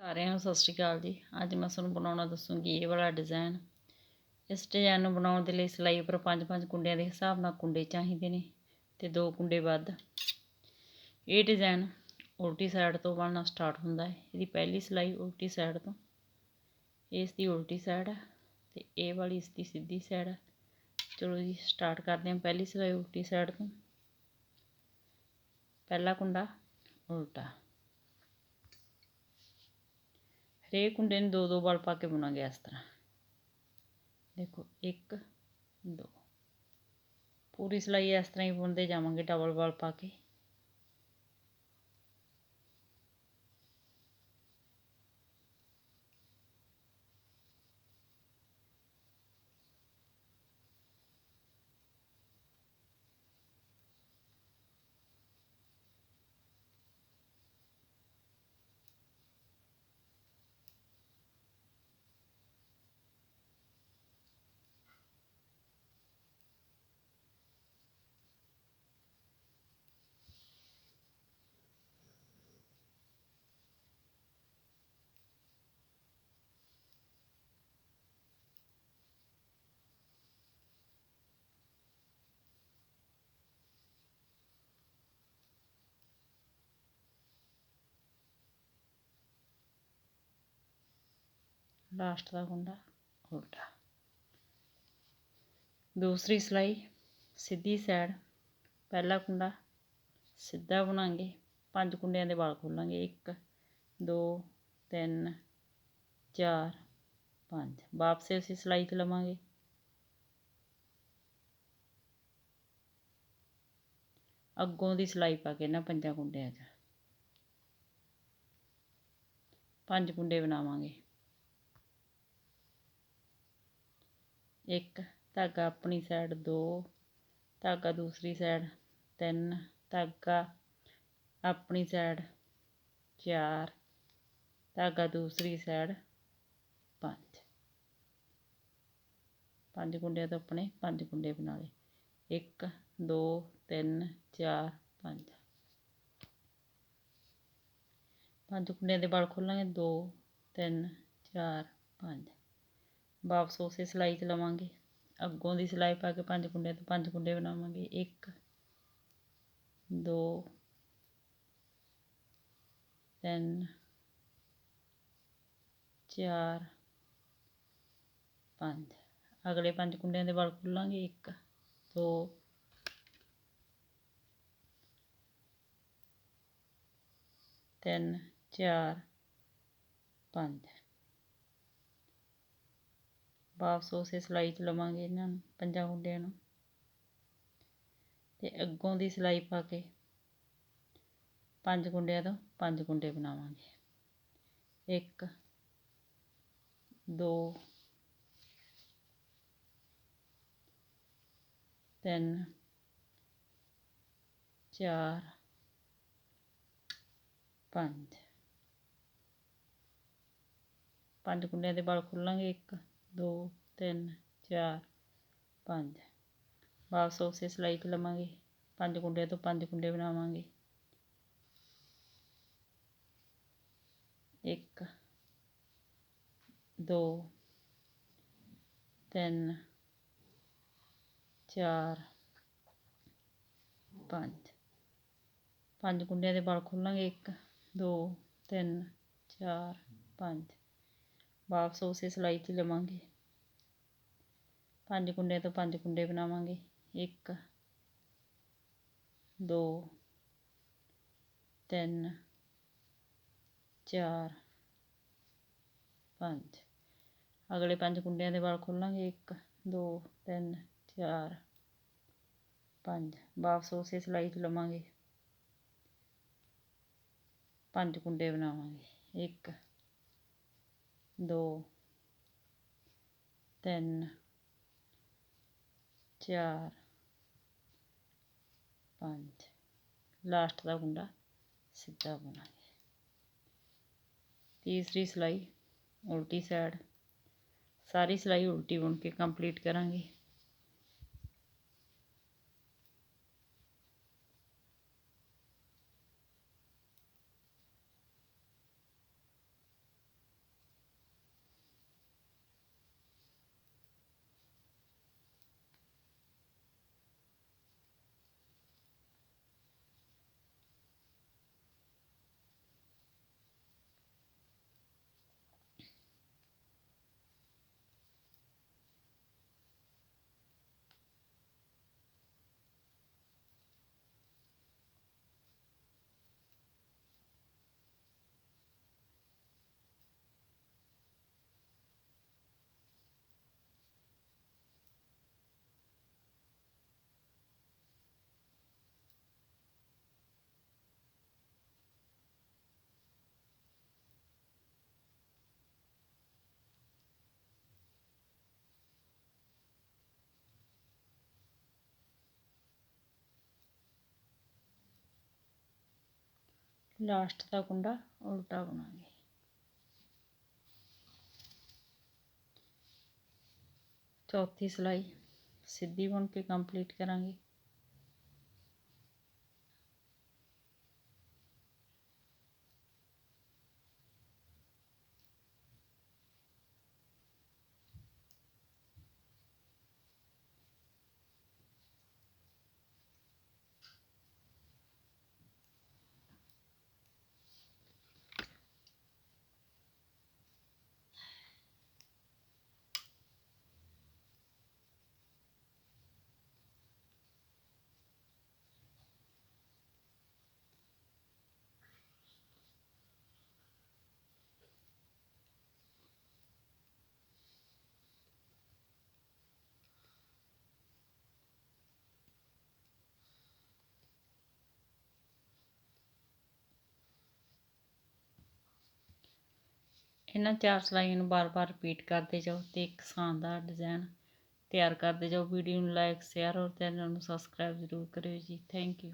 ਸਾਰਿਆਂ ਨੂੰ ਸਤਿ ਸ਼੍ਰੀ ਅਕਾਲ ਜੀ। ਅੱਜ ਮੈਂ ਤੁਹਾਨੂੰ ਬਣਾਉਣਾ ਦੱਸੂਗੀ ਇਹ ਵਾਲਾ ਡਿਜ਼ਾਈਨ। ਇਸ ਡਿਜ਼ਾਈਨ ਨੂੰ ਬਣਾਉਣ ਦੇ ਲਈ ਸਿਲਾਈ ਉੱਪਰ 5-5 ਕੁੰਡਿਆਂ ਦੇ ਹਿਸਾਬ ਨਾਲ ਕੁੰਡੇ ਚਾਹੀਦੇ ਨੇ ਤੇ 2 ਕੁੰਡੇ ਵੱਧ। ਇਹ ਡਿਜ਼ਾਈਨ ਉਲਟੀ ਸਾਈਡ ਤੋਂ ਬਣਨਾ ਸਟਾਰਟ ਹੁੰਦਾ ਹੈ। ਇਹਦੀ ਪਹਿਲੀ ਸਿਲਾਈ ਉਲਟੀ ਸਾਈਡ ਤੋਂ, ਇਸ ਦੀ ਉਲਟੀ ਸਾਈਡ ਹੈ ਤੇ ਇਹ ਵਾਲੀ ਇਸ ਦੀ ਸਿੱਧੀ ਸਾਈਡ ਹੈ। ਚਲੋ ਜੀ ਸਟਾਰਟ ਕਰਦੇ ਹਾਂ। ਪਹਿਲੀ ਸਿਲਾਈ ਉਲਟੀ ਸਾਈਡ ਤੋਂ, ਪਹਿਲਾ ਕੁੰਡਾ ਉਲਟਾ। ਹਰੇਕ ਕੁੰਡੇ ਨੂੰ 2-2 ਵਲ ਪਾ ਕੇ ਬੁਣਾਂਗੇ ਇਸ ਤਰ੍ਹਾਂ। ਦੇਖੋ 1 2, ਪੂਰੀ ਸਿਲਾਈ ਇਸ ਤਰ੍ਹਾਂ ਹੀ ਬੁਣਦੇ ਜਾਵਾਂਗੇ ਡਬਲ ਵਲ ਪਾ ਕੇ। ਲਾਸਟ ਦਾ ਕੁੰਡਾ ਉਲਟਾ। ਦੂਸਰੀ ਸਿਲਾਈ ਸਿੱਧੀ ਸਾਈਡ, ਪਹਿਲਾ ਕੁੰਡਾ ਸਿੱਧਾ ਬੁਣਾਂਗੇ, 5 ਕੁੰਡਿਆਂ ਦੇ ਵਾਲ ਖੋਲਾਂਗੇ। 1 2 3 4 5। ਵਾਪਸ ਅਸੀਂ ਸਿਲਾਈ ਤੇ ਲਵਾਂਗੇ। ਅੱਗੋਂ ਦੀ ਸਿਲਾਈ ਪਾ ਕੇ ਇਹਨਾਂ 5 ਕੁੰਡਿਆਂ 'ਚ 5 ਕੁੰਡੇ ਬਣਾਵਾਂਗੇ। 1 ਧਾਗਾ ਆਪਣੀ ਸਾਈਡ, 2 ਧਾਗਾ ਦੂਸਰੀ ਸਾਈਡ, 3 ਧਾਗਾ ਆਪਣੀ ਸਾਈਡ, 4 ਧਾਗਾ ਦੂਸਰੀ ਸਾਈਡ, 5 ਕੁੰਡਿਆਂ ਤੋਂ ਆਪਣੇ 5 ਕੁੰਡੇ ਬਣਾ ਲਏ। 1 2 3 4 5। 5 ਕੁੰਡਿਆਂ ਦੇ ਵਲ ਖੋਲਾਂਗੇ। 2 3 4 5। ਵਾਪਸ ਉਸੇ ਸਿਲਾਈ 'ਚ ਲਵਾਂਗੇ। ਅੱਗੋਂ ਦੀ ਸਿਲਾਈ ਪਾ ਕੇ 5 ਕੁੰਡਿਆਂ ਤੋਂ 5 ਕੁੰਡੇ ਬਣਾਵਾਂਗੇ। 1 2 3 4 5। ਅਗਲੇ 5 ਕੁੰਡਿਆਂ ਦੇ ਵਲ ਖੋਲਾਂਗੇ। 1 2 3 4 5। ਵਾਪਸ ਉਸੇ ਸਿਲਾਈ 'ਚ ਲਵਾਂਗੇ ਇਹਨਾਂ ਨੂੰ 5 ਕੁੰਡਿਆਂ ਨੂੰ ਤੇ ਅੱਗੋਂ ਦੀ ਸਿਲਾਈ ਪਾ ਕੇ 5 ਕੁੰਡਿਆਂ ਤੋਂ 5 ਕੁੰਡੇ ਬਣਾਵਾਂਗੇ। 1 2 3 4 5। 5 ਕੁੰਡਿਆਂ ਦੇ ਵਲ ਖੋਲਾਂਗੇ। 1 2 3 4 5। ਵਾਪਸ ਉਸੇ ਸਿਲਾਈ 'ਤੇ ਲਵਾਂਗੇ। 5 ਕੁੰਡਿਆਂ ਤੋਂ 5 ਕੁੰਡੇ ਬਣਾਵਾਂਗੇ। 1 2 3 4 5। 5 ਕੁੰਡਿਆਂ ਦੇ ਵਲ ਖੋਲਾਂਗੇ। 1 2 3 4 5। ਵਾਪਸ ਉਸੇ ਸਿਲਾਈ 'ਤੇ ਲਵਾਂਗੇ। 5 ਕੁੰਡਿਆਂ ਤੋਂ 5 ਕੁੰਡੇ ਬਣਾਵਾਂਗੇ। 1 2 3 4 5। ਅਗਲੇ 5 ਕੁੰਡਿਆਂ ਦੇ ਵਲ ਖੋਲਾਂਗੇ। 1 2 3 4 5। ਵਾਪਸ ਉਸੇ ਸਿਲਾਈ 'ਤੇ ਲਵਾਂਗੇ। 5 ਕੁੰਡੇ ਬਣਾਵਾਂਗੇ। 1 2 3 4 5। ਲਾਸਟ ਦਾ ਕੁੰਡਾ ਸਿੱਧਾ ਬੁਣਾਂਗੇ। ਤੀਸਰੀ ਸਿਲਾਈ ਉਲਟੀ ਸਾਈਡ, ਸਾਰੀ ਸਿਲਾਈ ਉਲਟੀ ਬੁਣ ਕੇ ਕੰਪਲੀਟ ਕਰਾਂਗੇ। ਲਾਸਟ ਦਾ ਕੁੰਡਾ ਉਲਟਾ ਬਣਾਂਗੇ। ਚੌਥੀ ਸਿਲਾਈ ਸਿੱਧੀ ਬੁਣ ਕੇ ਕੰਪਲੀਟ ਕਰਾਂਗੇ। ਇਹਨਾਂ 4 ਸਿਲਾਈਆਂ ਨੂੰ ਬਾਰ-ਬਾਰ ਰਿਪੀਟ ਕਰਦੇ ਜਾਓ ਤੇ ਇੱਕ ਸ਼ਾਨਦਾਰ ਡਿਜ਼ਾਈਨ ਤਿਆਰ ਕਰਦੇ ਜਾਓ। ਵੀਡੀਓ ਨੂੰ ਲਾਈਕ, ਸ਼ੇਅਰ ਔਰ ਚੈਨਲ ਨੂੰ ਸਬਸਕ੍ਰਾਈਬ ਜ਼ਰੂਰ ਕਰਿਓ ਜੀ। Thank you.